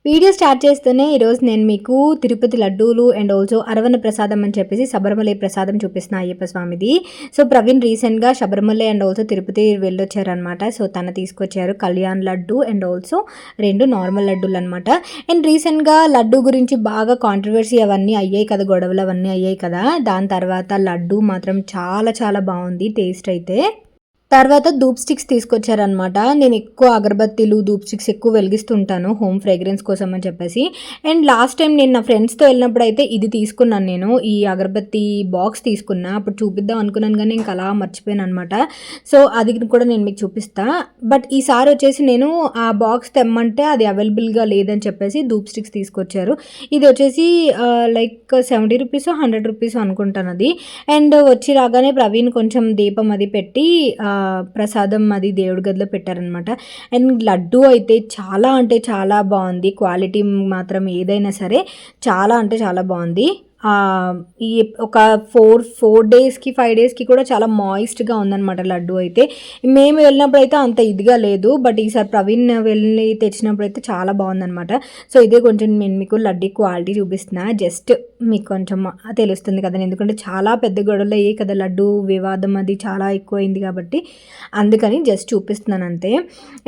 Video start చేస్తూనే ఈరోజు నేను మీకు తిరుపతి లడ్డూలు అండ్ ఆల్సో అరవణ ప్రసాదం అని చెప్పేసి శబరిమలై ప్రసాదం చూపిస్తున్నా అయ్యప్ప స్వామిది. సో ప్రవీణ్ రీసెంట్గా శబరిమలై అండ్ ఆల్సో తిరుపతి వెళ్ళొచ్చారనమాట. సో తను తీసుకొచ్చారు Kalyan laddu and also 2 normal లడ్డూలు అనమాట. అండ్ రీసెంట్గా లడ్డు గురించి బాగా కాంట్రవర్సీ అవన్నీ అయ్యాయి కదా, గొడవలు అవన్నీ అయ్యాయి కదా. దాని తర్వాత లడ్డు మాత్రం చాలా చాలా బాగుంది టేస్ట్ అయితే. తర్వాత ధూప్ స్టిక్స్ తీసుకొచ్చారనమాట. నేను ఎక్కువ అగరబత్తీలు ధూప్ స్టిక్స్ ఎక్కువ వెలిగిస్తుంటాను హోమ్ ఫ్రేగ్రెన్స్ కోసం అని చెప్పేసి. అండ్ లాస్ట్ టైం నేను నా ఫ్రెండ్స్తో వెళ్ళినప్పుడు అయితే ఇది తీసుకున్నాను, నేను ఈ అగరబత్తి బాక్స్ తీసుకున్నా. అప్పుడు చూపిద్దాం అనుకున్నాను కానీ ఇంకా అలా మర్చిపోయాను అనమాట. సో అది కూడా నేను మీకు చూపిస్తా. బట్ ఈసారి వచ్చేసి నేను ఆ బాక్స్ తెమ్మంటే అది అవైలబుల్గా లేదని చెప్పేసి ధూప్ స్టిక్స్ తీసుకొచ్చారు. ఇది వచ్చేసి లైక్ 70 రూపీస్ 100 రూపీస్ అనుకుంటాను అది. అండ్ వచ్చి రాగానే ప్రవీణ్ కొంచెం దీపం అది పెట్టి ప్రసాదం అది దేవుడి గదిలో పెట్టారనమాట. అండ్ లడ్డు అయితే చాలా అంటే చాలా బాగుంది. క్వాలిటీ మాత్రం ఏదైనా సరే చాలా అంటే చాలా బాగుంది. ఈ ఒక 4 డేస్కి 5 డేస్కి కూడా చాలా మాయిస్ట్గా ఉందన్నమాట లడ్డు అయితే. మేము వెళ్ళినప్పుడు అయితే అంత ఇదిగా లేదు, బట్ ఈసారి ప్రవీణ్ వెళ్ళి తెచ్చినప్పుడు అయితే చాలా బాగుందన్నమాట. సో ఇదే కొంచెం నేను మీకు లడ్డు క్వాలిటీ చూపిస్తున్నా, జస్ట్ మీకు కొంచెం తెలుస్తుంది కదా, ఎందుకంటే చాలా పెద్ద గొడవలు అయ్యాయి కదా, లడ్డు వివాదం అది చాలా ఎక్కువైంది కాబట్టి అందుకని జస్ట్ చూపిస్తున్నాను అంతే.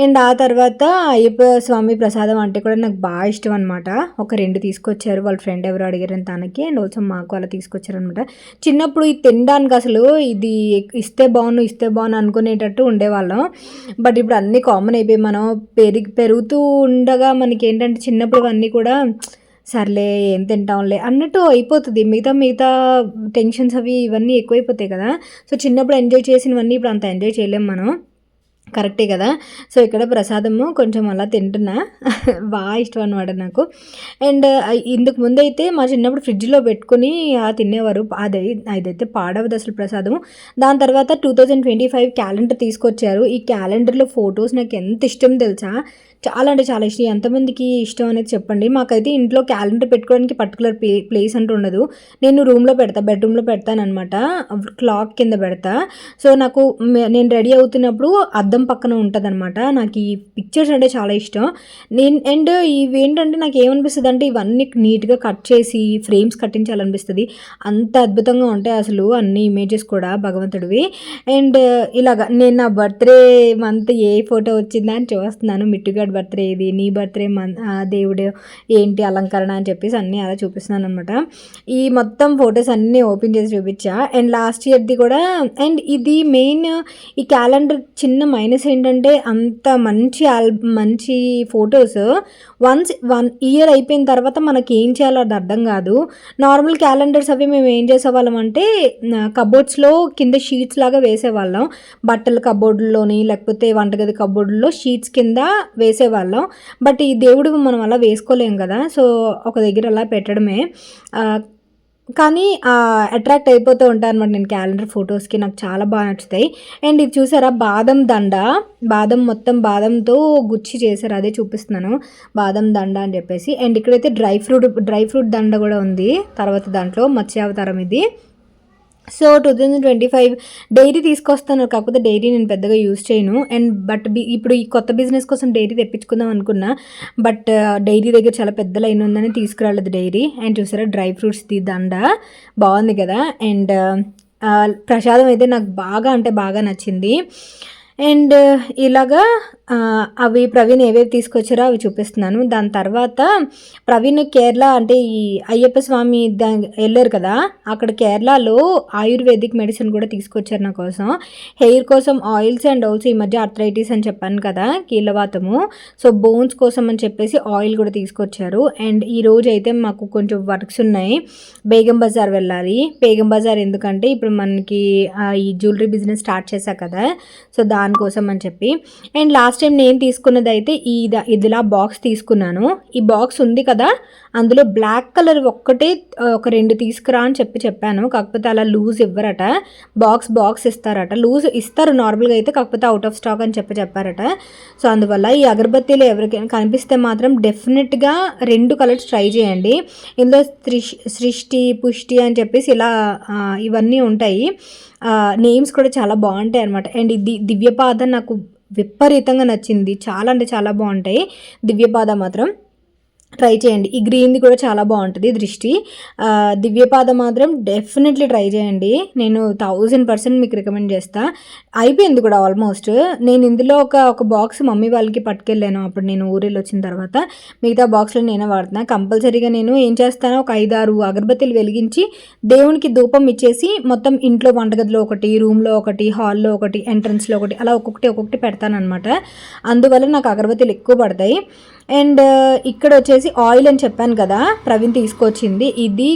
అండ్ ఆ తర్వాత అయ్యప్ప స్వామి ప్రసాదం అంటే కూడా నాకు బాగా ఇష్టం అనమాట. ఒక 2 తీసుకొచ్చారు, వాళ్ళ ఫ్రెండ్ ఎవరు అడిగారని తనకి, అండ్ ఆల్సో మాకు అలా తీసుకొచ్చారనమాట. చిన్నప్పుడు ఇది తినడానికి అసలు ఇది ఇస్తే బాగుండు అనుకునేటట్టు ఉండేవాళ్ళం. బట్ ఇప్పుడు అన్నీ కామన్ అయిపోయి మనం పెరుగుతూ ఉండగా మనకి ఏంటంటే చిన్నప్పుడు అన్నీ కూడా సర్లే ఏం తింటాంలే అన్నట్టు అయిపోతుంది. మిగతా టెన్షన్స్ అవి ఇవన్నీ ఎక్కువైపోతాయి కదా. సో చిన్నప్పుడు ఎంజాయ్ చేసినవన్నీ ఇప్పుడు అంత ఎంజాయ్ చేయలేం మనం, కరెక్టే కదా. సో ఇక్కడ ప్రసాదము కొంచెం అలా తింటున్నా, బాగా ఇష్టం అనమాట నాకు. అండ్ ఇందుకు ముందైతే మా చిన్నప్పుడు ఫ్రిడ్జ్లో పెట్టుకుని తినేవారు. అదైతే పాడవదు అసలు ప్రసాదము. దాని తర్వాత 2025 క్యాలెండర్ తీసుకొచ్చారు. ఈ క్యాలెండర్లో ఫొటోస్ నాకు ఎంత ఇష్టం తెలుసా, చాలా అంటే చాలా ఇష్టం. ఎంతమందికి ఇష్టం అనేది చెప్పండి. మాకైతే ఇంట్లో క్యాలెండర్ పెట్టుకోవడానికి పర్టికులర్ ప్లేస్ అంటూ ఉండదు. నేను బెడ్రూమ్లో పెడతానమాట, క్లాక్ కింద పెడతా. సో నాకు నేను రెడీ అవుతున్నప్పుడు అద్దం పక్కన ఉంటుంది అనమాట. నాకు ఈ పిక్చర్స్ అంటే చాలా ఇష్టం. అండ్ ఇవేంటంటే నాకు ఏమనిపిస్తుంది అంటే ఇవన్నీ నీట్గా కట్ చేసి ఫ్రేమ్స్ కట్టించాలనిపిస్తుంది. అంత అద్భుతంగా ఉంటాయి అసలు అన్ని ఇమేజెస్ కూడా భగవంతుడివి. అండ్ ఇలాగా నేను నా బర్త్డే మంత్ ఏ ఫోటో వచ్చిందా అని చూస్తున్నాను. మిట్టుగాడు బర్త్డే ఇది, నీ బర్త్డే దేవుడు ఏంటి అలంకరణ అని చెప్పేసి అన్నీ అలా చూపిస్తున్నాను అనమాట. ఈ మొత్తం ఫొటోస్ అన్నీ ఓపెన్ చేసి చూపించా. అండ్ లాస్ట్ ఇయర్ది కూడా. అండ్ ఇది మెయిన్ ఈ క్యాలెండర్ చిన్న మైనస్ ఏంటంటే అంత మంచి ఫొటోస్ 1 ఇయర్ అయిపోయిన తర్వాత మనకి ఏం చేయాలో అది అర్థం కాదు. నార్మల్ క్యాలెండర్స్ అవి మేము ఏం చేసేవాళ్ళం అంటే కబోర్డ్స్లో కింద షీట్స్ లాగా వేసేవాళ్ళం. బట్టల కబోర్డులోని లేకపోతే వంటగది కబోర్డులో షీట్స్ కింద వేసేవాళ్ళం. బట్ ఈ దేవుడు మనం అలా వేసుకోలేం కదా. సో ఒక దగ్గర అలా పెట్టడమే. కానీ అట్రాక్ట్ అయిపోతూ ఉంటాను అనమాట నేను క్యాలెండర్ ఫొటోస్కి, నాకు చాలా బాగా నచ్చుతాయి. అండ్ ఇది చూసారా బాదం దండ, మొత్తం బాదంతో గుచ్చి చేశారు, అదే చూపిస్తున్నాను బాదం దండ అని చెప్పేసి. అండ్ ఇక్కడైతే డ్రై ఫ్రూట్ దండ కూడా ఉంది తర్వాత దాంట్లో మత్స్యావతారం ఇది. సో 2025 డైరీ తీసుకొస్తాను, కాకపోతే డైరీ నేను పెద్దగా యూజ్ చేయను. అండ్ బట్ ఇప్పుడు ఈ కొత్త బిజినెస్ కోసం డైరీ తెప్పించుకుందాం అనుకున్నా, బట్ డైరీ దగ్గర చాలా పెద్ద లైన్ ఉందని తీసుకురాలేదు డైరీ. అండ్ చూసారా డ్రై ఫ్రూట్స్ది దండ బాగుంది కదా. అండ్ ప్రసాదం అయితే నాకు బాగా అంటే బాగా నచ్చింది. అండ్ ఇలాగా అవి ప్రవీణ్ ఏవేవి తీసుకొచ్చారో అవి చూపిస్తున్నాను. దాని తర్వాత ప్రవీణ్ కేరళ అంటే ఈ అయ్యప్ప స్వామి వెళ్ళారు కదా, అక్కడ కేరళలో ఆయుర్వేదిక్ మెడిసిన్ కూడా తీసుకొచ్చారు నా కోసం, హెయిర్ కోసం ఆయిల్స్. అండ్ ఆల్సో ఈ మధ్య ఆర్థరైటిస్ అని చెప్పాను కదా, కీళ్ళవాతము, సో బోన్స్ కోసం అని చెప్పేసి ఆయిల్ కూడా తీసుకొచ్చారు. అండ్ ఈ రోజు అయితే మాకు కొంచెం వర్క్స్ ఉన్నాయి, బేగం బజార్ వెళ్ళాలి. బేగం బజార్ ఎందుకంటే ఇప్పుడు మనకి ఈ జ్యువెలరీ బిజినెస్ స్టార్ట్ చేశా కదా, సో దానికోసం అని చెప్పి. అండ్ లాస్ట్ టైం నేను తీసుకున్నది అయితే ఇదిలా బాక్స్ తీసుకున్నాను. ఈ బాక్స్ ఉంది కదా, అందులో బ్లాక్ కలర్ ఒక్కటే ఒక 2 తీసుకురా అని చెప్పాను, కాకపోతే అలా లూజ్ ఇవ్వరట, బాక్స్ ఇస్తారట. లూజ్ ఇస్తారు నార్మల్గా అయితే, కాకపోతే అవుట్ ఆఫ్ స్టాక్ అని చెప్పారట. సో అందువల్ల ఈ అగరబత్తీలు ఎవరికైనా కనిపిస్తే మాత్రం డెఫినెట్గా 2 కలర్స్ ట్రై చేయండి. ఇందులో సృష్టి పుష్టి అని చెప్పేసి ఇలా ఇవన్నీ ఉంటాయి. నేమ్స్ కూడా చాలా బాగుంటాయి అనమాట. అండ్ ఇది దివ్యపాద నాకు విపరీతంగా నచ్చింది, చాలా అంటే చాలా బాగుంటాయి దివ్యపాద మాత్రం. ట్రై చేయండి. ఈ గ్రీన్‌ది కూడా చాలా బావుంటది దృష్టి. దివ్యపాద మాత్రం డెఫినెట్‌లీ ట్రై చేయండి. నేను 1000% మీకు రికమెండ్ చేస్తా. అయిపోయింది కూడా ఆల్మోస్ట్. నేను ఇందులో ఒక బాక్స్ మమ్మీ వాళ్ళకి పట్టుకెళ్ళాను. అప్పుడు నేను ఊరెళ్ళొచ్చిన తర్వాత. మిగతా బాక్స్‌లో నేనే వాడుతున్నా. కంపల్సరీగా నేను ఏం చేస్తానో ఒక 5, 6 అగరబత్తీలు వెలిగించి దేవునికి ధూపం ఇచ్చేసి మొత్తం ఇంట్లో వంటగదిలో ఒకటి, రూమ్‌లో ఒకటి, హాల్‌లో ఒకటి, ఎంట్రన్స్‌లో ఒకటి అలా ఒక్కొక్కటి పెడతాననమాట. అందువల్ల నాకు అగరబత్తీలు ఎక్కువ పడతాయి. అండ్ ఇక్కడ వచ్చేసి ఆయిల్ అని చెప్పాను కదా, ప్రవీణ్ తీసుకొచ్చింది. ఇది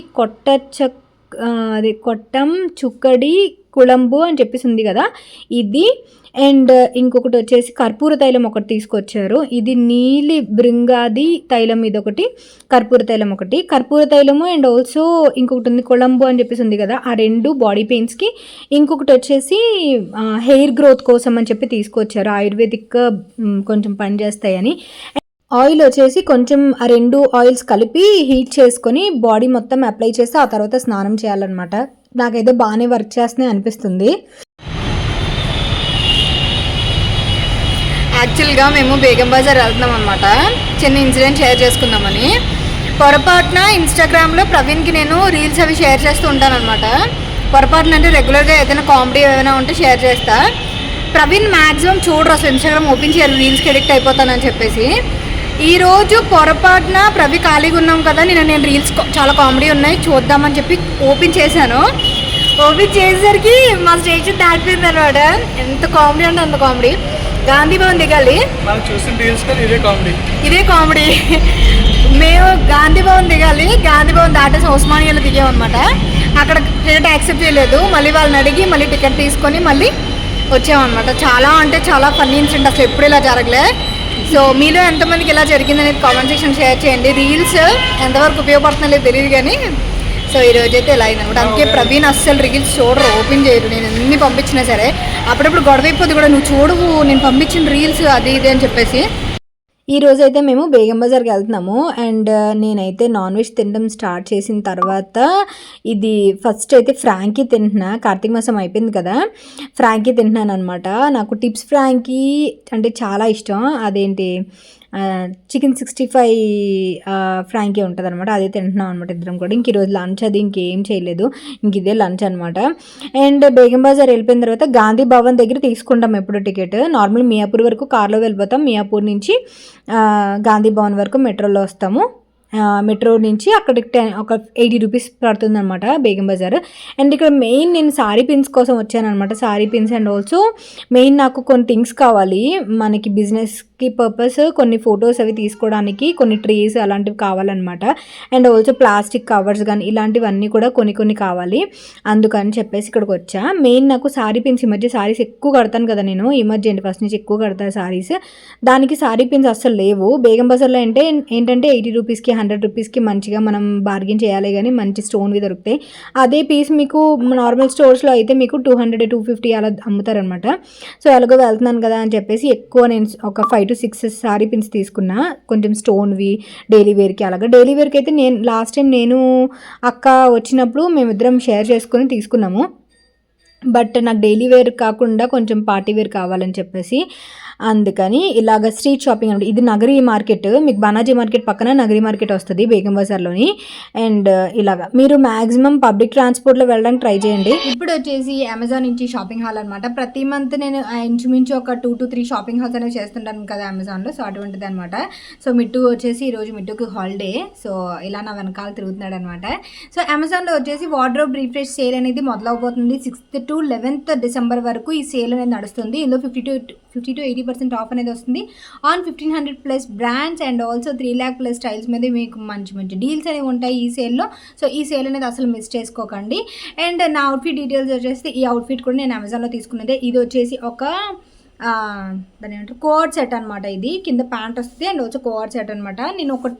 అది కొట్టం చుక్కడి కుళంబు అని చెప్పేసి ఉంది కదా ఇది. అండ్ ఇంకొకటి వచ్చేసి కర్పూర తైలం ఒకటి తీసుకొచ్చారు. ఇది నీలి బృంగాది తైలం, ఇది ఒకటి కర్పూర తైలం ఒకటి. కర్పూర తైలము అండ్ ఆల్సో ఇంకొకటి ఉంది కొళంబు అని చెప్పేసి ఉంది కదా, ఆ 2 బాడీ పెయిన్స్కి. ఇంకొకటి వచ్చేసి హెయిర్ గ్రోత్ కోసం అని చెప్పి తీసుకొచ్చారు. ఆయుర్వేదిక్ కొంచెం పని చేస్తాయని. ఆయిల్ వచ్చేసి కొంచెం ఆ 2 ఆయిల్స్ కలిపి హీట్ చేసుకొని బాడీ మొత్తం అప్లై చేసి ఆ తర్వాత స్నానం చేయాలన్నమాట. నాకైతే బాగానే వర్క్ చేస్తున్నాయి అనిపిస్తుంది. యాక్చువల్గా మేము బేగం బజార్ వెళ్తున్నాం అనమాట, చిన్న ఇన్సిడెంట్ షేర్ చేసుకుందామని. పొరపాటున ఇన్స్టాగ్రామ్లో ప్రవీణ్కి నేను రీల్స్ అవి షేర్ చేస్తూ ఉంటాను అనమాట. పొరపాటున అంటే రెగ్యులర్గా ఏదైనా కామెడీ ఏమైనా ఉంటే షేర్ చేస్తా. ప్రవీణ్ మ్యాక్సిమం చూడరు అసలు, ఇన్స్టాగ్రామ్ ఓపెన్ చేయాలి రీల్స్కి ఎడిక్ట్ అయిపోతానని చెప్పేసి. ఈరోజు పొరపాటున ప్రవి ఖాళీగా ఉన్నాం కదా, నేను రీల్స్ చాలా కామెడీ ఉన్నాయి చూద్దామని చెప్పి ఓపెన్ చేశాను. ఓపెన్ చేసేసరికి మా స్టేషన్ దాటిపోయింది అనమాట. ఎంత కామెడీ అంటే అంత కామెడీ. గాంధీ భవన్ దిగాలి, ఇదే కామెడీ. మేము గాంధీ భవన్ దిగాలి, గాంధీ భవన్ దాటేసి ఉస్మానియాలో దిగామన్నమాట. అక్కడ టికెట్ యాక్సెప్ట్ చేయలేదు, మళ్ళీ వాళ్ళని అడిగి మళ్ళీ టికెట్ తీసుకొని మళ్ళీ వచ్చామన్నమాట. చాలా అంటే చాలా ఫన్నీ ఇన్సిడెంట్, అసలు ఎప్పుడు ఇలా జరగలే. సో మీలో ఎంతమందికి ఇలా జరిగిందనేది కామెంట్ సెక్షన్ షేర్ చేయండి. రీల్స్ ఎంతవరకు ఉపయోగపడుతుందో తెలియదు కానీ సో ఈరోజు అయితే ఇలా అయిందనమాట. అందుకే ప్రవీణ్ అస్సలు రీల్స్ చూడరు, ఓపెన్ చేయరు. నేను ఎన్ని పంపించినా సరే అప్పుడప్పుడు గొడవ అయిపోద్ది కూడా, నువ్వు చూడవు నేను పంపించిన రీల్స్ అది ఇది అని చెప్పేసి. ఈ రోజైతే మేము బేగం బజార్కి వెళ్తున్నాము. అండ్ నేనైతే నాన్ వెజ్ తినడం స్టార్ట్ చేసిన తర్వాత ఇది ఫస్ట్ అయితే ఫ్రాంకీ తింటున్నా. కార్తీక మాసం అయిపోయింది కదా, ఫ్రాంకీ తింటున్నాను అనమాట. నాకు టిప్స్ ఫ్రాంకీ అంటే చాలా ఇష్టం. అదేంటి చికెన్ 65 ఫ్రాంకీ ఉంటుంది అనమాట, అదే తింటున్నాం అనమాట ఇద్దరం కూడా. ఇంక ఈరోజు లంచ్ అది ఇంకేం చేయలేదు, ఇంక ఇదే లంచ్ అనమాట. అండ్ బేగం బజార్ వెళ్ళిపోయిన తర్వాత గాంధీ భవన్ దగ్గర తీసుకుంటాం ఎప్పుడు టికెట్. నార్మల్ మియాపూర్ వరకు కార్లో వెళ్ళిపోతాం, మియాపూర్ నుంచి గాంధీ భవన్ వరకు మెట్రోలో వస్తాము. మెట్రో నుంచి అక్కడికి ఒక 80 రూపీస్ పడుతుంది అనమాట బేగం బజార్. అండ్ ఇక్కడ మెయిన్ నేను సారీ పిన్స్ కోసం వచ్చాను అనమాట. Sorry pins and also main నాకు కొన్ని థింగ్స్ కావాలి మనకి బిజినెస్కి పర్పస్, కొన్ని ఫొటోస్ అవి తీసుకోవడానికి, కొన్ని ట్రీస్ అలాంటివి కావాలన్నమాట. అండ్ ఆల్సో ప్లాస్టిక్ కవర్స్ కానీ ఇలాంటివన్నీ కూడా కొన్ని కావాలి. అందుకని చెప్పేసి ఇక్కడికి వచ్చా. మెయిన్ నాకు సారీ పిన్స్, ఈ మధ్య సారీస్ ఎక్కువ కడతాను కదా నేను, ఈ మధ్య ఫస్ట్ నుంచి ఎక్కువ కడతాను సారీస్. దానికి సారీ పిన్స్ అస్సలు లేవు బేగం బజార్లో. ఏంటంటే 80 రూపీస్కి 100 రూపీస్కి మంచిగా మనం బార్గెన్ చేయాలి కానీ మంచి స్టోన్వి దొరుకుతాయి. అదే పీస్ మీకు నార్మల్ స్టోర్స్లో అయితే మీకు 200, 250 అలా అమ్ముతారనమాట. సో ఎలాగో వెళ్తున్నాను కదా అని చెప్పేసి ఎక్కువ నేను ఒక 5 to 6 సారీ పిన్స్ తీసుకున్నా, కొంచెం స్టోన్వి డైలీ వేర్కి. అలాగా డైలీ వేర్కి అయితే నేను లాస్ట్ టైం నేను అక్క వచ్చినప్పుడు మేమిద్దరం షేర్ చేసుకొని తీసుకున్నాము. బట్ నాకు డైలీ వేర్ కాకుండా కొంచెం పార్టీ వేర్ కావాలని చెప్పేసి అందుకని ఇలాగ స్ట్రీట్ షాపింగ్ అనమాట. ఇది నగరీ మార్కెట్, మీకు బానాజీ మార్కెట్ పక్కన నగరీ మార్కెట్ వస్తుంది బేగం బజార్లోని. అండ్ ఇలాగ మీరు మ్యాక్సిమం పబ్లిక్ ట్రాన్స్పోర్ట్లో వెళ్ళడానికి ట్రై చేయండి. ఇప్పుడు వచ్చేసి అమెజాన్ నుంచి షాపింగ్ హాల్ అనమాట. ప్రతి మంత్ నేను ఇంచుమించు ఒక 2 to 3 షాపింగ్ హాల్స్ అనేవి చేస్తుంటాను కదా అమెజాన్లో. సో అటువంటిది అనమాట. సో మిట్టు వచ్చేసి ఈరోజు మిట్టుకి హాలిడే, సో ఇలా నా వెనకాల తిరుగుతున్నాడు అనమాట. సో అమెజాన్లో వచ్చేసి వార్డ్రోబ్ రీఫ్రెష్ సేల్ అనేది మొదలవబోతుంది. 6th to 11th December వరకు ఈ సేల్ అనేది నడుస్తుంది. ఇందులో 50 to 80% ఆఫ్ అనేది వస్తుంది on 1500+ brands and also 3 lakh+ styles మీద మీకు మంచి డీల్స్ అనేవి ఉంటాయి ఈ సేల్లో. సో ఈ సేల్ అనేది అసలు మిస్ చేసుకోకండి. అండ్ నా అవుట్ఫిట్ డీటెయిల్స్ వచ్చేసి, ఈ అవుట్ఫిట్ కూడా నేను అమెజాన్లో తీసుకున్నదే. ఇది వచ్చేసి ఒక దాని ఏమంటారు కోఆర్డ్ సెట్ అనమాట. ఇది కింద ప్యాంట్ వస్తుంది అండ్ ఆల్సో కోఆర్డ్ సెట్ అనమాట. నేను ఒక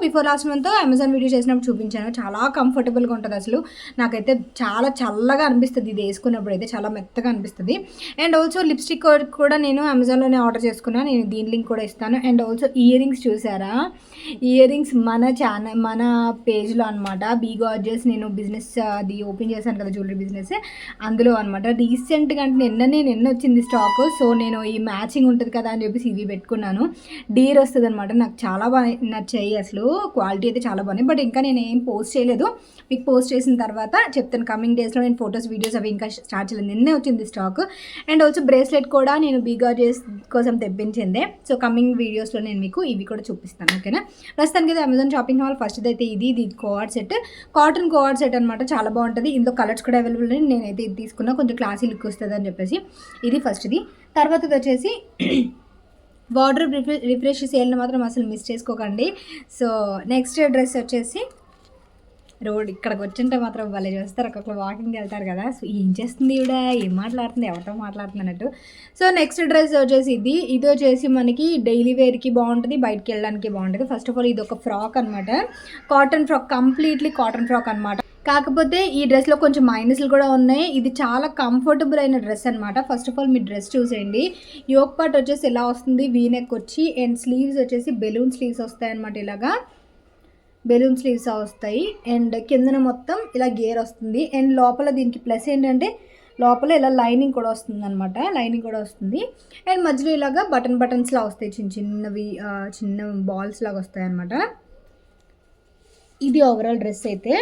before last month Amazon video చేసినప్పుడు చూపించాను. చాలా కంఫర్టబుల్గా ఉంటుంది అసలు. నాకైతే చాలా చల్లగా అనిపిస్తుంది ఇది వేసుకున్నప్పుడు, అయితే చాలా మెత్తగా అనిపిస్తుంది. అండ్ ఆల్సో లిప్స్టిక్ కూడా నేను అమెజాన్లోనే ఆర్డర్ చేసుకున్నాను, నేను దీని లింక్ కూడా ఇస్తాను. అండ్ ఆల్సో ఇయర్ రింగ్స్ చూసారా, ఇయర్ రింగ్స్ మన పేజ్లో అనమాట. బీ గార్జియస్ నేను బిజినెస్ అది ఓపెన్ చేశాను కదా జ్యువెలరీ బిజినెస్, అందులో అనమాట. రీసెంట్గా అంటే నిన్న వచ్చింది స్టాక్. సో నేను ఈ మ్యాచింగ్ ఉంటుంది కదా అని చెప్పేసి ఇవి పెట్టుకున్నాను. డీర్ వస్తుంది అనమాట. నాకు చాలా బాగా నచ్చాయి అసలు. క్వాలిటీ అయితే చాలా బాగున్నాయి. బట్ ఇంకా నేను ఏం పోస్ట్ చేయలేదు. మీకు పోస్ట్ చేసిన తర్వాత చెప్తాను. కమింగ్ డేస్లో నేను ఫొటోస్ వీడియోస్ అవి ఇంకా స్టార్ట్ చేయలేదు. నిన్నే వచ్చింది స్టాక్. అండ్ ఆల్సో బ్రేస్లెట్ కూడా నేను బీగాజెస్ కోసం తెప్పించిందే. సో కమింగ్ వీడియోస్లో నేను మీకు ఇవి కూడా చూపిస్తాను. ఓకేనా. ప్రస్తుతానికి అయితే అమెజాన్ షాపింగ్ హాల్ ఫస్ట్ అయితే ఇది co-ord set, cotton co-ord set అనమాట. చాలా బాగుంటుంది. ఇందులో కలర్స్ కూడా అవైలబుల్ ఉన్నాయి. నేనైతే ఇది తీసుకున్నా, కొంచెం క్లాసీ లుక్ వస్తుంది అని చెప్పేసి. ఇది ఫస్ట్ది. తర్వాత వచ్చేసి వార్డ్రోబ్ రిఫ్రెష్ సేల్ని మాత్రం అసలు మిస్ చేసుకోకండి. సో నెక్స్ట్ డ్రెస్ వచ్చేసి రోడ్ ఇక్కడికి వచ్చింటే మాత్రం భలే చూస్తారు. ఒక్కొక్కరు వాకింగ్కి వెళ్తారు కదా. సో ఏం చేస్తుంది ఈవిడ, ఏం మాట్లాడుతుంది, ఎవరితో మాట్లాడుతుంది అన్నట్టు. సో నెక్స్ట్ డ్రెస్ వచ్చేసి ఇది వచ్చేసి మనకి డైలీ వేర్కి బాగుంటుంది, బయటకి వెళ్ళడానికి బాగుంటుంది. ఫస్ట్ ఆఫ్ ఆల్ ఇది ఒక ఫ్రాక్ అనమాట. Cotton frock, completely cotton frock అనమాట. కాకపోతే ఈ డ్రెస్లో కొంచెం మైనస్లు కూడా ఉన్నాయి. ఇది చాలా కంఫర్టబుల్ అయిన డ్రెస్ అనమాట. First of all me dress చూసేయండి. యోక్ పార్ట్ వచ్చేసి ఎలా వస్తుంది, వీ నెక్ వచ్చి, అండ్ స్లీవ్స్ వచ్చేసి బెలూన్ స్లీవ్స్ వస్తాయి అనమాట. ఇలాగా బెలూన్ స్లీవ్స్ వస్తాయి. అండ్ కిందన మొత్తం ఇలా గేర్ వస్తుంది. అండ్ లోపల దీనికి ప్లస్ ఏంటంటే లోపల ఇలా లైనింగ్ కూడా వస్తుంది అనమాట. లైనింగ్ కూడా వస్తుంది. అండ్ మధ్యలో ఇలాగా బటన్స్లా వస్తాయి, చిన్నవి చిన్న బాల్స్ లాగా వస్తాయి అనమాట. ఇది ఓవరాల్ డ్రెస్ అయితే.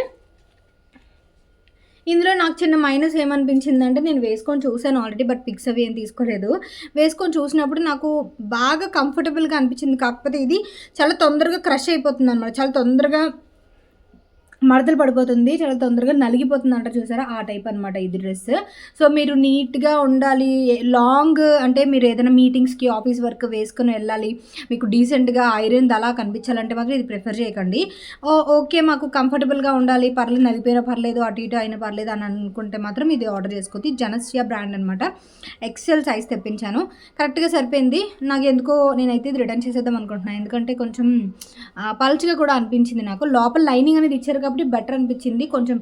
ఇందులో నాకు చిన్న మైనస్ ఏమనిపించిందంటే, నేను వేసుకొని చూసాను ఆల్రెడీ, బట్ పిక్స్ అవి ఏం తీసుకోలేదు. వేసుకొని చూసినప్పుడు నాకు బాగా కంఫర్టబుల్గా అనిపించింది. కాకపోతే ఇది చాలా తొందరగా క్రష్ అయిపోతుంది అనమాట. చాలా తొందరగా మడతలు పడిపోతుంది, చాలా తొందరగా నలిగిపోతుంది అంటారు చూసారా, ఆ టైప్ అనమాట ఇది డ్రెస్. సో మీరు నీట్గా ఉండాలి, లాంగ్ అంటే మీరు ఏదైనా మీటింగ్స్కి ఆఫీస్ వర్క్ వేసుకొని వెళ్ళాలి, మీకు డీసెంట్గా ఐరన్ అలా కనిపించాలంటే మాత్రం ఇది ప్రిఫర్ చేయకండి. ఓకే మాకు కంఫర్టబుల్గా ఉండాలి, పర్లేదు నలిగిపోయినా పర్లేదు, అటు ఇటు అయినా పర్లేదు అని అనుకుంటే మాత్రం ఇది ఆర్డర్ చేసుకోవచ్చు. జనస్యా బ్రాండ్ అనమాట. ఎక్సెల్ సైజ్ తెప్పించాను, కరెక్ట్గా సరిపోయింది. నాకు ఎందుకో నేనైతే ఇది రిటర్న్ చేసేద్దాం అనుకుంటున్నాను. ఎందుకంటే కొంచెం పల్చగా కూడా అనిపించింది నాకు. లోపల లైనింగ్ అనేది ఇచ్చారు కాబట్టి బెటర్ అనిపించింది కొంచెం.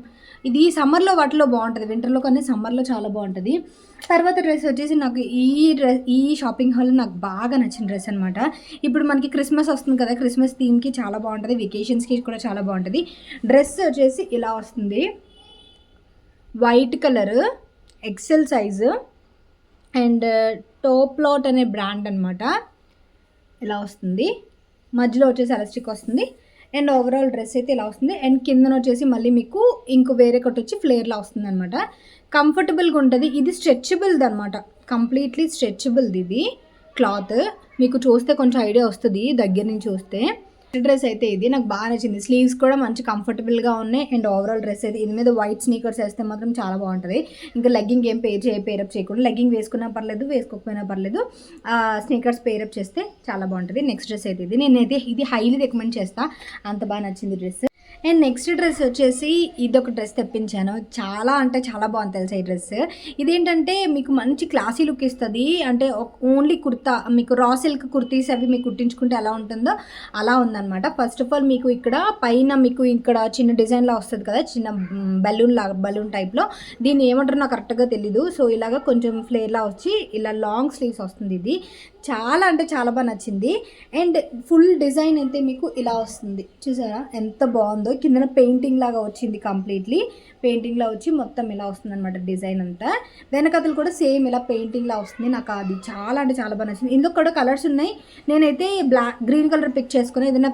ఇది సమ్మర్లో వాటిలో బాగుంటుంది, వింటర్లో కానీ సమ్మర్లో చాలా బాగుంటుంది. తర్వాత డ్రెస్ వచ్చేసి నాకు ఈ షాపింగ్ హాల్లో నాకు బాగా నచ్చిన డ్రెస్ అనమాట. ఇప్పుడు మనకి క్రిస్మస్ వస్తుంది కదా, క్రిస్మస్ థీమ్కి చాలా బాగుంటుంది, వెకేషన్స్కి కూడా చాలా బాగుంటుంది. డ్రెస్ వచ్చేసి ఇలా వస్తుంది, white colour, XL size, and top lot అనే బ్రాండ్ అనమాట. ఇలా వస్తుంది. మధ్యలో వచ్చేసి ఎలాస్టిక్ వస్తుంది. అండ్ ఓవరాల్ డ్రెస్ అయితే ఇలా వస్తుంది. అండ్ కిందన వచ్చేసి మళ్ళీ మీకు ఇంకో వేరే ఒకటి వచ్చి ఫ్లేర్లా వస్తుంది అనమాట. కంఫర్టబుల్గా ఉంటుంది. ఇది స్ట్రెచబుల్ది అనమాట, కంప్లీట్లీ స్ట్రెచబుల్ది. ఇది క్లాత్ మీకు చూస్తే కొంచెం ఐడియా వస్తుంది దగ్గర నుంచి చూస్తే. డ్రెస్ అయితే ఇది నాకు బాగా నచ్చింది. స్లీవ్స్ కూడా మంచి కంఫర్టబుల్గా ఉన్నాయి. అండ్ ఓవరాల్ డ్రెస్ అయితే ఇది మీద వైట్ స్నీకర్స్ వేస్తే మాత్రం చాలా బాగుంటుంది. ఇంకా లెగ్గింగ్ ఏం పేరప్ చేయకుండా, లెగ్గింగ్ వేసుకున్నా పర్లేదు, వేసుకోకపోయినా పర్లేదు, స్నీకర్స్ పేరప్ చేస్తే చాలా బాగుంటుంది. నెక్స్ట్ డ్రెస్ అయితే ఇది. నేనైతే ఇది హైలీ రికమెండ్ చేస్తాను, అంత బాగా నచ్చింది డ్రెస్. అండ్ నెక్స్ట్ డ్రెస్ వచ్చేసి ఇది ఒక డ్రెస్ తెప్పించాను. చాలా అంటే చాలా బాగుంది తెలుసా ఈ డ్రెస్. ఇదేంటంటే మీకు మంచి క్లాసీ లుక్ ఇస్తుంది. అంటే ఓన్లీ కుర్తా, మీకు రా సిల్క్ కుర్తీస్ అవి మీకు కుట్టించుకుంటే ఎలా ఉంటుందో అలా ఉందన్నమాట. ఫస్ట్ ఆఫ్ ఆల్ మీకు ఇక్కడ పైన మీకు ఇక్కడ చిన్న డిజైన్లా వస్తుంది కదా, చిన్న బలూన్ టైప్లో. దీన్ని ఏమంటారో నాకు కరెక్ట్గా తెలీదు. సో ఇలాగ కొంచెం ఫ్లేర్లా వచ్చి ఇలా లాంగ్ స్లీవ్స్ వస్తుంది. ఇది చాలా అంటే చాలా బాగా నచ్చింది. అండ్ ఫుల్ డిజైన్ అయితే మీకు ఇలా వస్తుంది, చూసారా ఎంత బాగుందో. కిందన పెయింటింగ్ లాగా వచ్చింది, కంప్లీట్లీ పెయింటింగ్ లా వచ్చి మొత్తం ఇలా వస్తుంది అనమాట డిజైన్ అంతా. వెనకతలు కూడా సేమ్ ఇలా పెయింటింగ్ లా వస్తుంది. నాకు అది చాలా అంటే చాలా బాగా నచ్చింది. ఇందులో కూడా కలర్స్ ఉన్నాయి. నేనైతే గ్రీన్ కలర్ పిక్ చేసుకుని ఏదైనా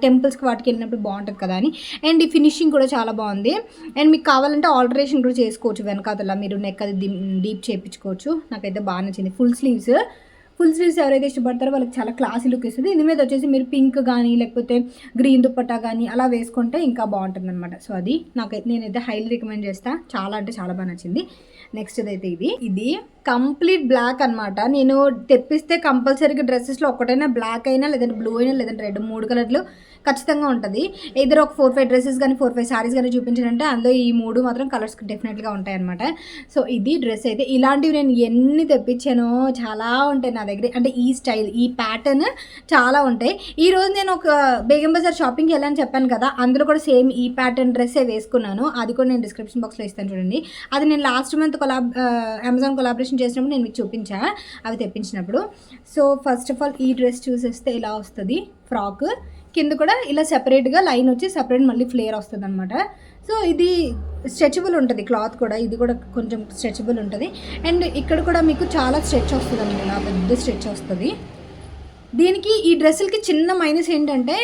టెంపుల్స్కి వాటికి వెళ్ళినప్పుడు బాగుంటుంది కదా అని. అండ్ ఈ ఫినిషింగ్ కూడా చాలా బాగుంది. అండ్ మీకు కావాలంటే ఆల్టరేషన్ కూడా చేసుకోవచ్చు, వెనకాతల మీరు నెక్ అది డీప్ చేయించుకోవచ్చు. నాకైతే బాగా నచ్చింది. ఫుల్ స్లీవ్స్ ఎవరైతే ఇష్టపడతారో వాళ్ళకి చాలా క్లాసీ లుక్ ఇస్తుంది. దీని మీద వచ్చేసి మీరు పింక్ కానీ లేకపోతే గ్రీన్ దుప్పట్టా కానీ అలా వేసుకుంటే ఇంకా బాగుంటుంది అనమాట. సో అది నేనైతే హైలీ రికమెండ్ చేస్తాను. చాలా అంటే చాలా బాగా నచ్చింది. నెక్స్ట్ అయితే ఇది కంప్లీట్ బ్లాక్ అనమాట. నేను తెప్పిస్తే కంపల్సరీగా డ్రెస్సెస్లో ఒకటైనా బ్లాక్ అయినా, లేదంటే బ్లూ అయినా, లేదంటే రెడ్, 3 కలర్లు ఖచ్చితంగా ఉంటుంది. ఇద్దరు ఒక 4-5 డ్రెస్సెస్ కానీ 4-5 శారీస్ కానీ చూపించారంటే అందులో ఈ 3 మాత్రం కలర్స్ డెఫినెట్గా ఉంటాయి అనమాట. సో ఇది డ్రెస్ అయితే. ఇలాంటివి నేను ఎన్ని తెప్పించానో చాలా ఉంటాయి నా దగ్గర. అంటే ఈ స్టైల్, ఈ ప్యాటర్న్ చాలా ఉంటాయి. ఈరోజు నేను ఒక బేగం బజార్ షాపింగ్కి వెళ్ళని చెప్పాను కదా, అందులో కూడా సేమ్ ఈ ప్యాటర్న్ డ్రెస్సే వేసుకున్నాను. అది కూడా నేను డిస్క్రిప్షన్ బాక్స్లో ఇస్తాను చూడండి. అది నేను లాస్ట్ మంత్ అమెజాన్ కొలాబరేషన్ చేసినప్పుడు నేను మీకు చూపించా అవి తెప్పించినప్పుడు. సో ఫస్ట్ ఆఫ్ ఆల్ ఈ డ్రెస్ చూసేస్తే ఇలా వస్తుంది ఫ్రాక్. కింద కూడా ఇలా సెపరేట్గా లైన్ వచ్చి సెపరేట్ మళ్ళీ ఫ్లేర్ వస్తుంది అనమాట. సో ఇది స్ట్రెచబుల్ ఉంటుంది క్లాత్ కూడా. ఇది కూడా కొంచెం స్ట్రెచబుల్ ఉంటుంది. అండ్ ఇక్కడ కూడా మీకు చాలా స్ట్రెచ్ వస్తుంది అనమాట, పెద్ద స్ట్రెచ్ వస్తుంది. దీనికి ఈ డ్రెస్సులకి చిన్న మైనస్ ఏంటంటే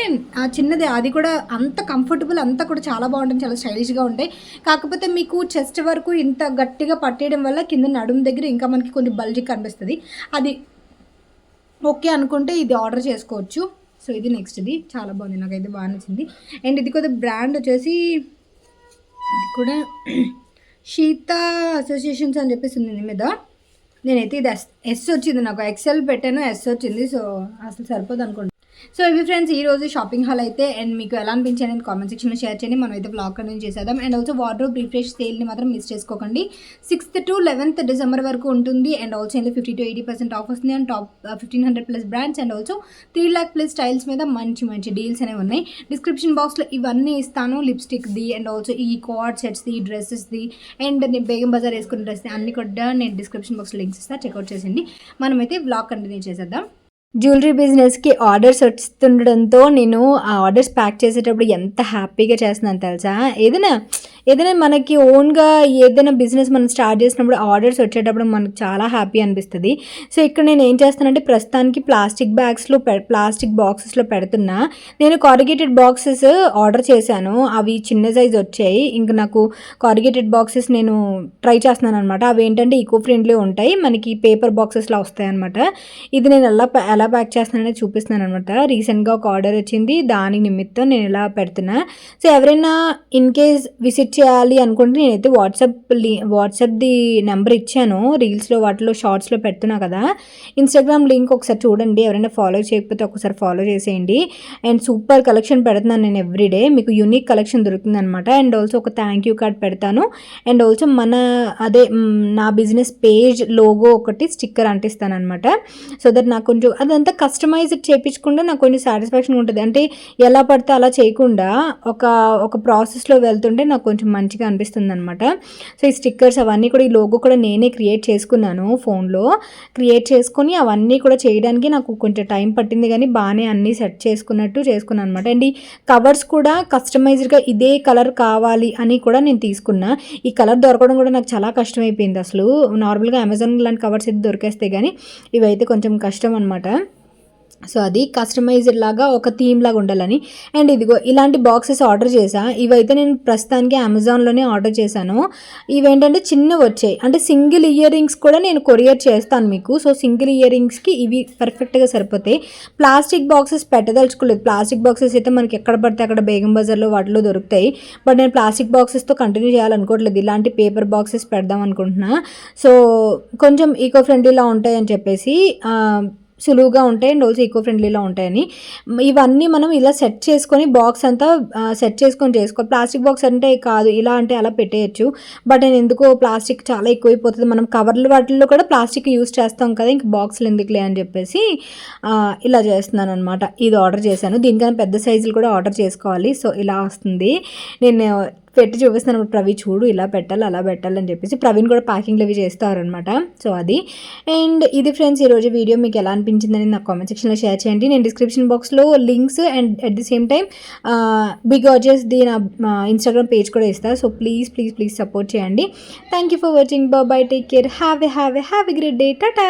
చిన్నది, అది కూడా అంత కంఫర్టబుల్, అంతా కూడా చాలా బాగుంటుంది, చాలా స్టైలిష్గా ఉంటాయి. కాకపోతే మీకు చెస్ట్ వరకు ఇంత గట్టిగా పట్టేయడం వల్ల కింద నడుము దగ్గర ఇంకా మనకి కొంచెం బల్జీ కనిపిస్తుంది. అది ఓకే అనుకుంటే ఇది ఆర్డర్ చేసుకోవచ్చు. సో ఇది నెక్స్ట్ది చాలా బాగుంది, నాకైతే బాగా నచ్చింది. అండ్ ఇది కూడా బ్రాండ్ వచ్చేసి ఇది కూడా షీతా అసోసియేషన్స్ అని చెప్పేసి ఉంది దీని మీద. నేనైతే ఇది ఎస్ వచ్చింది, నాకు ఎక్సెల్ పెట్టాను, ఎస్ వచ్చింది. సో అసలు సరిపోదు అనుకోండి. సో ఇవి ఫ్రెండ్స్ ఈరోజు షాపింగ్ హాల్ అయితే. అండ్ మీకు ఎలా అనిపించింది అనేది కామెంట్ సెక్షన్లో షేర్ చేయండి. మనం అయితే బ్లాగ్ కంటిన్యూ చేసేద్దాం. అండ్ ఆల్సో వార్డ్రోబ్ రిఫ్రెష్ సేల్ని మాత్రం మిస్ చేసుకోకండి. 6th to 11th December వరకు ఉంటుంది. అండ్ ఆల్సో ఇందులో 50 to 80% ఆఫ్ వస్తుంది. And top 1500+ brands and also 3 lakh+ styles మీద మంచి మంచి డీల్స్ అనేవి ఉన్నాయి. డిస్క్రిప్షన్ బాక్స్లో ఇవన్నీ ఇస్తాను, లిప్స్టిక్ది అండ్ ఆల్సో ఈ కార్డ్ సెట్స్ది, డ్రెస్సెస్ది అండ్ నేను బేగం బజార్ వేసుకున్న డ్రెస్ది అన్ని కూడా నేను డిస్క్రిప్షన్ బాక్స్లో లింక్స్ ఇస్తాను, చెక్అవుట్ చేసేయండి. మనమైతే బ్లాగ్ కంటిన్యూ చేసేద్దాం. జ్యువెలరీ బిజినెస్కి ఆర్డర్స్ వస్తుండడంతో నేను ఆ ఆర్డర్స్ ప్యాక్ చేసేటప్పుడు ఎంత హ్యాపీగా చేస్తున్నాను తెలుసా. ఏదైనా మనకి ఓన్గా ఏదైనా బిజినెస్ మనం స్టార్ట్ చేసినప్పుడు ఆర్డర్స్ వచ్చేటప్పుడు మనకు చాలా హ్యాపీ అనిపిస్తుంది. సో ఇక్కడ నేను ఏం చేస్తానంటే ప్రస్తుతానికి ప్లాస్టిక్ బాక్సెస్లో పెడుతున్నా. నేను కారిగేటెడ్ బాక్సెస్ ఆర్డర్ చేశాను, అవి చిన్న సైజ్ వచ్చాయి. ఇంకా నాకు కారిగేటెడ్ బాక్సెస్ నేను ట్రై చేస్తున్నాను అనమాట. అవి ఏంటంటే ఈకో ఫ్రెండ్లీ ఉంటాయి, మనకి పేపర్ బాక్సెస్లో వస్తాయి అనమాట. ఇది నేను ఎలా ప్యాక్ చేస్తున్నానని చూపిస్తున్నాను అనమాట. రీసెంట్గా ఒక ఆర్డర్ వచ్చింది, దాని నిమిత్తం నేను ఇలా పెడుతున్నా. సో ఎవరైనా ఇన్ కేస్ విజిట్ చేయాలి అనుకుంటే నేనైతే వాట్సాప్ది నెంబర్ ఇచ్చాను, రీల్స్లో వాటిలో షార్ట్స్లో పెడుతున్నా కదా. ఇన్స్టాగ్రామ్ లింక్ ఒకసారి చూడండి, ఎవరైనా ఫాలో చేయకపోతే ఒకసారి ఫాలో చేసేయండి. అండ్ సూపర్ కలెక్షన్ పెడుతున్నాను నేను ఎవ్రీడే, మీకు యూనిక్ కలెక్షన్ దొరుకుతుంది అనమాట. అండ్ ఆల్సో ఒక థ్యాంక్ యూ కార్డ్ పెడతాను. అండ్ ఆల్సో నా బిజినెస్ పేజ్ లోగో ఒకటి స్టిక్కర్ అంటిస్తాను అనమాట. సో దట్ నాకు కొంచెం అదంతా కస్టమైజ్డ్ చేయించకుండా నాకు కొంచెం సాటిస్ఫాక్షన్ ఉంటుంది. అంటే ఎలా పడితే అలా చేయకుండా ఒక ప్రాసెస్లో వెళ్తుంటే నాకు కొంచెం మంచిగా అనిపిస్తుంది అనమాట. సో ఈ స్టిక్కర్స్ అవన్నీ కూడా, ఈ లోగో కూడా నేనే క్రియేట్ చేసుకున్నాను, ఫోన్లో క్రియేట్ చేసుకొని అవన్నీ కూడా చేయడానికి నాకు కొంచెం టైం పట్టింది, కానీ బాగానే అన్నీ సెట్ చేసుకున్నాను అనమాట. అండ్ ఈ కవర్స్ కూడా కస్టమైజ్డ్గా ఇదే కలర్ కావాలి అని కూడా నేను తీసుకున్నా. ఈ కలర్ దొరకడం కూడా నాకు చాలా కష్టమైపోయింది అసలు. నార్మల్గా అమెజాన్ లాంటి కవర్స్ అయితే దొరికేస్తాయి, కానీ ఇవైతే కొంచెం కష్టం అనమాట. సో అది కస్టమైజ్డ్ లాగా ఒక థీమ్ లాగా ఉండాలని. అండ్ ఇదిగో ఇలాంటి బాక్సెస్ ఆర్డర్ చేశా. ఇవైతే నేను ప్రస్తుతానికి అమెజాన్లోనే ఆర్డర్ చేశాను. ఇవేంటంటే చిన్నవి వచ్చాయి, అంటే సింగిల్ ఇయర్ రింగ్స్ కూడా నేను కొరియర్ చేస్తాను మీకు. సో సింగిల్ ఇయర్ రింగ్స్కి ఇవి పర్ఫెక్ట్గా సరిపోతాయి. ప్లాస్టిక్ బాక్సెస్ పెట్టదలుచుకోలేదు. ప్లాస్టిక్ బాక్సెస్ అయితే మనకి ఎక్కడ పడితే అక్కడ బేగం బజార్లో వాటిలో దొరుకుతాయి. బట్ నేను ప్లాస్టిక్ బాక్సెస్తో కంటిన్యూ చేయాలనుకోవట్లేదు, ఇలాంటి పేపర్ బాక్సెస్ పెడదాం అనుకుంటున్నా. సో కొంచెం ఈకో ఫ్రెండ్లీలా ఉంటాయి అని చెప్పేసి, సులువుగా ఉంటాయి అండ్ ఆల్సో ఈకో ఫ్రెండ్లీలో ఉంటాయని ఇవన్నీ మనం ఇలా సెట్ చేసుకొని బాక్స్ అంతా సెట్ చేసుకొని ప్లాస్టిక్ బాక్స్ అంటే కాదు, ఇలా అంటే అలా పెట్టేయచ్చు. బట్ నేను ఎందుకో ప్లాస్టిక్ చాలా ఎక్కువైపోతుంది, మనం కవర్లు వాటిల్లో కూడా ప్లాస్టిక్ యూస్ చేస్తాం కదా, ఇంక బాక్సులు ఎందుకులే అని చెప్పేసి ఇలా చేస్తున్నాను అనమాట. ఇది ఆర్డర్ చేశాను, దీనికన్నా పెద్ద సైజులు కూడా ఆర్డర్ చేసుకోవాలి. సో ఇలా వస్తుంది, నేను పెట్టి చూపిస్తాను. ప్రవీణ్ చూడు ఇలా పెట్టాలి అలా పెట్టాలని చెప్పేసి ప్రవీణ్ కూడా ప్యాకింగ్లు అవి చేస్తారనమాట. సో అది. అండ్ ఇది ఫ్రెండ్స్ ఈరోజు వీడియో మీకు ఎలా అనిపించిందని నాకు కామెంట్ సెక్షన్లో షేర్ చేయండి. నేను డిస్క్రిప్షన్ బాక్స్లో links and at the same time big ఆర్జెస్ది నా ఇన్స్టాగ్రామ్ పేజ్ కూడా ఇస్తాను. సో ప్లీజ్ సపోర్ట్ చేయండి. Thank you for watching. Bye take care. Have a great day. Tata.